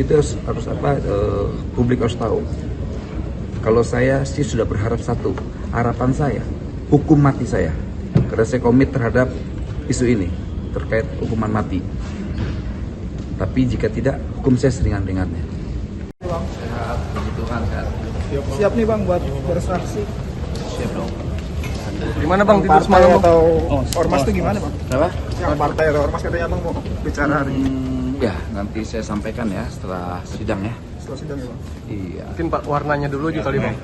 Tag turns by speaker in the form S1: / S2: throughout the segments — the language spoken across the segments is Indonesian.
S1: Itu harus apa? Publik harus tahu. Kalau saya sih sudah berharap satu, harapan saya hukum mati saya, karena saya komit terhadap isu ini terkait hukuman mati. Tapi jika tidak, hukum saya seringan-ringannya. Sehat, puji Tuhan, sehat.
S2: Siap nih Bang buat bersaksi.
S1: Siap dong.
S3: Gimana Bang tidur
S2: Partai
S3: semalam Bang?
S2: atau ormas itu gimana Bang?
S1: Apa?
S2: Yang partai atau ormas katanya Bang mau bicara hari ini
S1: Ya, nanti saya sampaikan ya setelah sidang ya.
S2: setelah sidang ya Bang.
S1: Iya.
S3: Mungkin Pak warnanya dulu aja kali Bang.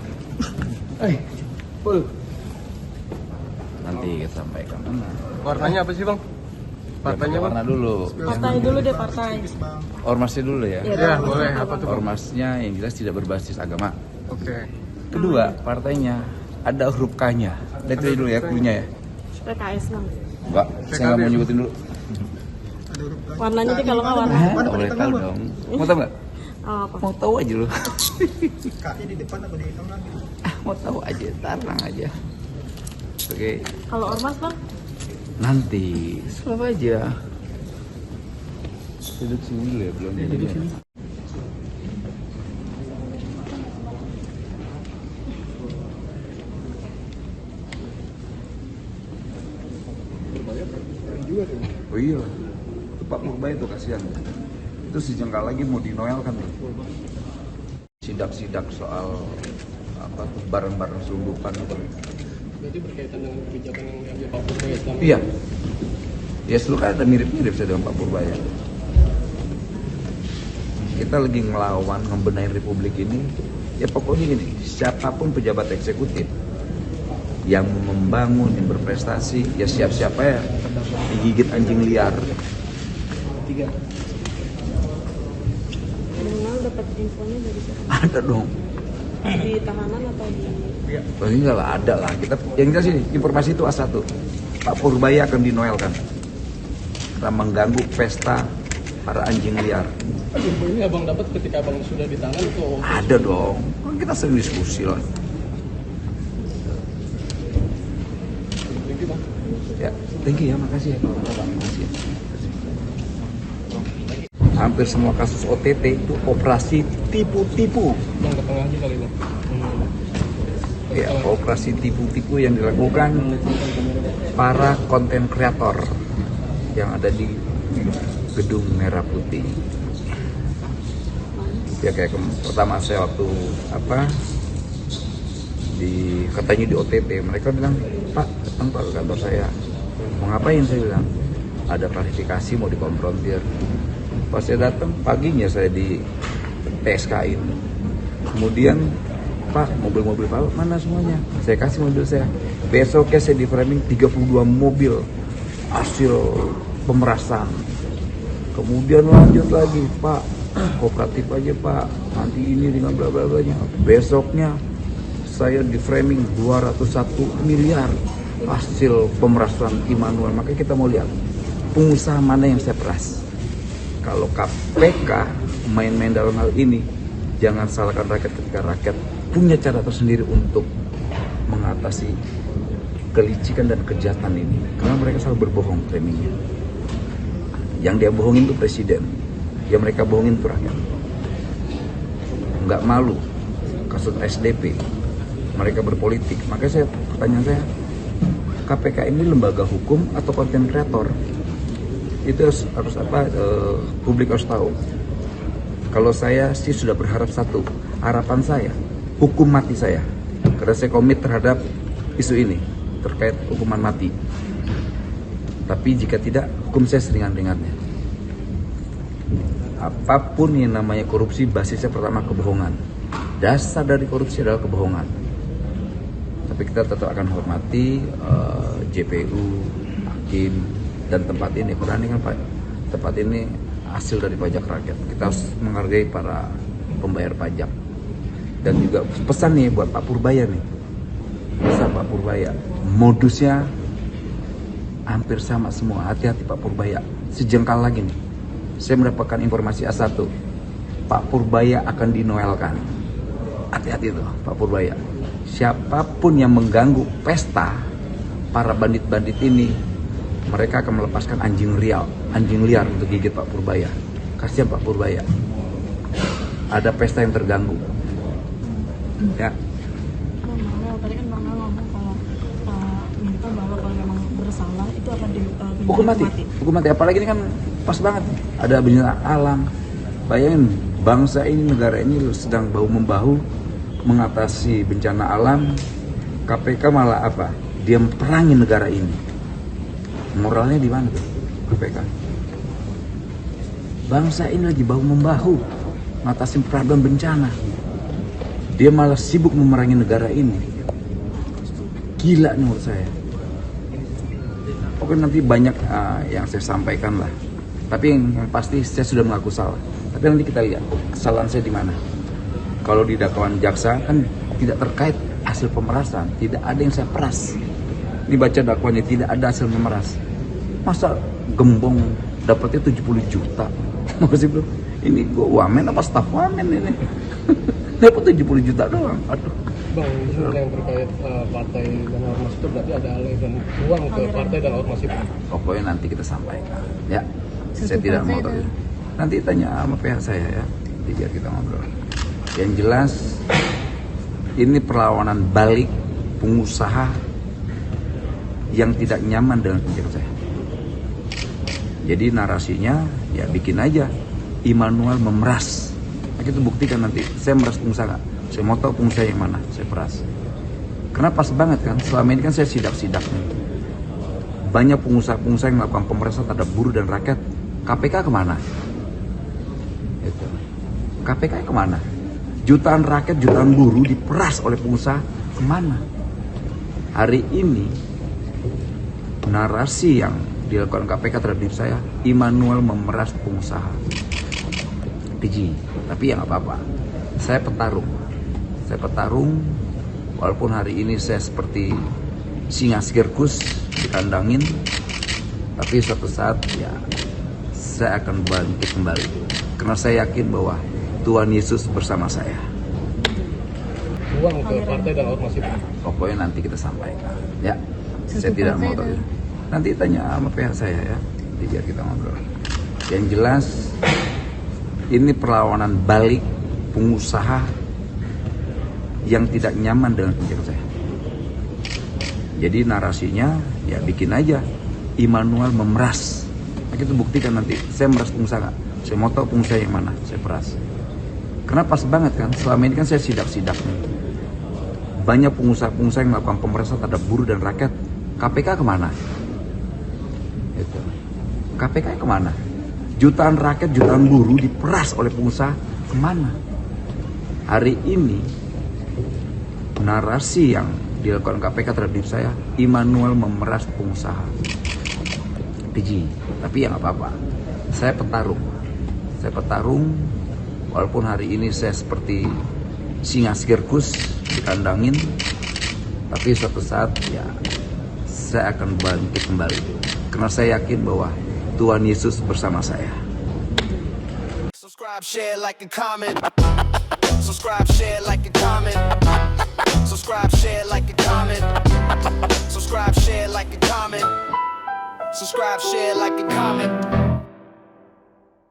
S1: Nanti kita sampaikan.
S3: Warnanya apa sih Bang? Partainya Bang?
S1: Warna dulu.
S4: Partai dulu deh, partai.
S1: Ormasnya dulu ya.
S3: Ya boleh, apa tuh Bang?
S1: Ormasnya yang jelas tidak berbasis agama.
S3: Oke.
S1: Kedua, partainya ada huruf K-nya. Lihat dulu ya, klunya ya.
S4: PKS Bang.
S1: Enggak, saya nggak mau nyebutin dulu.
S4: Warnanya sih kalau nggak warna.
S1: Nggak boleh tahu dong. Mau tahu nggak?
S4: Oh, apa?
S1: Mau tahu aja lu.
S2: Kaknya di depan atau di tengah gitu?
S1: Mau tahu aja, tarang aja. Oke,
S4: Kalau ormas Bang?
S1: nanti selalu aja. Duduk sini dulu ya, belum duduk sini. Oh iya, itu Pak Purbaya itu kasihan. Itu sejengkal lagi mau dinoelkan tuh. Sidak-sidak soal apa tuh barang-barang selundupan itu.
S3: Berarti berkaitan dengan kebijakan yang diambil Pak Purbaya selama
S1: Iya. Ya seluruh kan ada mirip-mirip saya dengan Pak Purbaya. Kita lagi ngelawan, ngebenahin Republik ini. Ya pokoknya gini, siapapun pejabat eksekutif yang membangun, yang berprestasi, ya siap-siap ya digigit anjing liar.
S4: Mengenal dapat infonya dari siapa?
S1: Ada dong.
S4: Di tahanan atau di...
S1: Oh, ini lah ada lah. Kita yang jelas ini informasi itu A1. Pak Purbaya akan dinoelkan karena mengganggu pesta para anjing liar.
S3: info ini Abang dapat ketika Abang sudah di tangan atau?
S1: Ada dong. Kan kita sering diskusi lah.
S3: Thank you Bang.
S1: Ya, thank you ya, makasih ya Pak. Makasih ya. Hampir semua kasus OTT itu operasi tipu-tipu.
S3: Bang ke tengah aja kali Bang.
S1: Ya, operasi tipu-tipu yang dilakukan para konten kreator yang ada di Gedung Merah Putih. Ya kayak pertama saya waktu katanya di OTT, mereka bilang, Pak datang Pak ke kantor saya, mau ngapain? Saya bilang ada klarifikasi mau dikonfrontir. Pas saya datang paginya saya di PSK-in, kemudian Pak mobil-mobil Pak mana semuanya? Saya kasih mobil saya. Besoknya saya di framing 32 mobil hasil pemerasan. Kemudian lanjut lagi, Pak kooperatif aja Pak, nanti ini dengan bla bla bla nya. Besoknya saya di framing 201 miliar hasil pemerasan Immanuel. Makanya kita mau lihat pengusaha mana yang saya peras. Kalau KPK main-main dalam hal ini, jangan salahkan rakyat ketika rakyat punya cara tersendiri untuk mengatasi kelicikan dan kejahatan ini. Karena mereka selalu berbohong framingnya. Yang dia bohongin itu presiden, yang mereka bohongin itu rakyat. Nggak malu kasus SDP, mereka berpolitik. Makanya pertanyaan saya, KPK ini lembaga hukum atau konten kreator? Itu harus apa? Publik harus tahu. Kalau saya sih sudah berharap satu, harapan saya hukum mati saya, karena saya komit terhadap isu ini terkait hukuman mati. Tapi jika tidak, hukum saya seringan-ringannya. Apapun yang namanya korupsi, basisnya pertama kebohongan. Dasar dari korupsi adalah kebohongan. Tapi kita tetap akan hormati JPU, hakim, dan tempat ini. Karena ini kan tempat ini hasil dari pajak rakyat. Kita harus menghargai para pembayar pajak. Dan juga pesan nih buat Pak Purbaya nih. Pesan Pak Purbaya, modusnya hampir sama semua. Hati-hati Pak Purbaya. Sejengkal lagi nih, saya mendapatkan informasi A1, Pak Purbaya akan dinoelkan. Hati-hati tuh Pak Purbaya. Siapapun yang mengganggu pesta para bandit-bandit ini, mereka akan melepaskan anjing liar untuk gigit Pak Purbaya. Kasihan Pak Purbaya. ada pesta yang terganggu. Ya,
S4: Bang Noel tadi kan Bang Noel ngomong kalau minta bahwa kalau memang bersalah itu akan
S1: hukum mati. Hukum mati. Apalagi ini kan pas banget. Ada bencana alam. Bayangin, bangsa ini, negara ini sedang bahu-membahu mengatasi bencana alam. KPK malah apa? Dia meperangi negara ini. Moralnya di mana tuh KPK? Bangsa ini lagi bahu-membahu mengatasi problem bencana. Dia malah sibuk memerangi negara ini. Gila nih menurut saya. Oke, nanti banyak yang saya sampaikan lah. Tapi yang pasti saya sudah mengaku salah. Tapi nanti kita lihat kesalahan saya di mana. Kalau di dakwaan jaksa kan tidak terkait hasil pemerasan, tidak ada yang saya peras. Dibaca dakwaannya tidak ada hasil memeras. Masa gembong dapatnya 70 juta? Masih belum. Ini gua wamen apa staf wamen ini? Dapat 70 juta doang. Aduh.
S3: Bang, sebenarnya yang terkait partai dan ormas itu berarti ada aliran uang ke partai dan ormas itu.
S1: Pokoknya nanti kita sampaikan. Ya, saya tidak mau tahu. Nanti tanya sama pihak saya ya. Nanti biar kita ngobrol. Yang jelas, ini perlawanan balik pengusaha yang tidak nyaman dengan kebijakan saya. Jadi narasinya ya bikin aja Immanuel memeras. Nah, kita buktikan nanti. Saya meras pengusaha nggak? Saya mau tahu pengusaha yang mana saya peras. Karena pas banget kan, selama ini kan saya sidak-sidak nih. Banyak pengusaha-pengusaha yang melakukan pemerasan terhadap buruh dan rakyat. KPK kemana? Itu. KPK kemana? Jutaan rakyat, jutaan buruh diperas oleh pengusaha kemana? Hari ini narasi yang dilakukan KPK terhadap diri saya, Immanuel memeras pengusaha. Keji, tapi ya nggak apa-apa. Saya petarung, walaupun hari ini saya seperti singa sirkus dikandangin, tapi suatu saat ya saya akan bangkit kembali. Karena saya yakin bahwa Tuhan Yesus bersama saya.
S3: Uang ke partai dan ormas itu.
S1: Pokoknya nanti kita sampaikan. Ya, saya tidak mau tahu. Nanti tanya sama pihak saya ya, nanti biar kita ngobrol. Yang jelas, ini perlawanan balik pengusaha yang tidak nyaman dengan kebijakan saya. Jadi narasinya ya bikin aja Immanuel memeras. Nah, kita buktikan nanti. Saya meras pengusaha nggak? Saya mau tahu pengusaha yang mana saya peras. Karena pas banget kan, selama ini kan saya sidak-sidak nih. Banyak pengusaha-pengusaha yang melakukan pemerasan terhadap buruh dan rakyat. KPK kemana? Itu. KPK kemana? Jutaan rakyat, jutaan buruh diperas oleh pengusaha kemana? Hari ini narasi yang dilakukan KPK terhadap diri saya, Immanuel memeras pengusaha. Keji, tapi ya nggak apa-apa. Saya petarung, walaupun hari ini saya seperti singa sirkus dikandangin, tapi suatu saat ya saya akan bangkit kembali. Karena saya yakin bahwa Tuhan Yesus bersama saya.
S5: Subscribe, share, like, and comment. Subscribe, share, like, and comment. Subscribe, share, like, and comment. Subscribe, share, like, and comment. Subscribe, share, like, and comment.